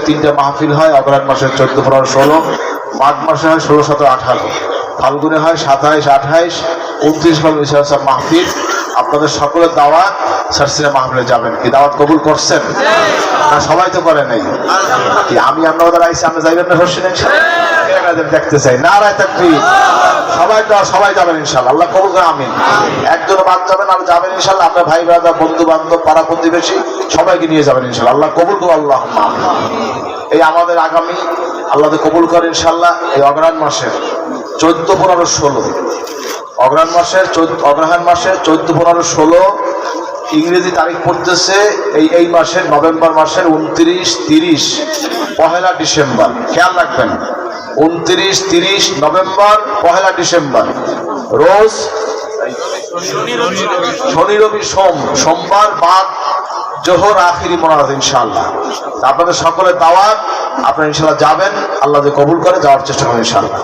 তিনটা মাহফিল হয় অগ্রহায়ণ মাসের 14, 15, 16, মাঘ মাসে হয় 16, 17, 18, ফাল্গুনে হয় 27, 28, 29 মাহফিল। আপনাদের সকলের দাওয়াত, সারসিনা মাহফিলে যাবেন। কি দাওয়াত কবুল করছেন? না সবাই তো করে নাই। কি আমি আপনাদের আইসি, আপনি যাইবেন না? দেখতে চাই না রায় তাকবীর। সবাই যাবেন ইনশাআল্লাহ। আল্লাহ কবুল করে, আমিন। একজন বাদ যাবেন আর যাবেন ইনশাআল্লাহ। আপনার ভাই ব্রাদার, বন্ধু বান্ধব, পাড়া প্রতিবেশী সবাইকে নিয়ে যাবেন ইনশাআল্লাহ। আল্লাহ কবুল করে, আল্লাহ। এই আমাদের আগামী আল্লাহ কবুল করে ইনশাআল্লাহ। এই অগ্রহায়ণ মাসের 14, 15, 16 অগ্রহায়ণ মাসের 14, 15, 16 ইংরেজি তারিখ পড়তেছে এই মাসের নভেম্বর মাসের 29, 30, 1 ডিসেম্বর। খেয়াল রাখবেন, 29, 30 নভেম্বর, 1 ডিসেম্বর। রোজ শনি, রবি, সোমবার বাদ জোহর আখিরি মোনাজাত ইনশাআল্লাহ। আপনাদের সকলের দাওয়াত, আপনারা ইনশাআল্লাহ যাবেন। আল্লাহ কবুল করে, যাওয়ার চেষ্টা করেন ইনশাআল্লাহ।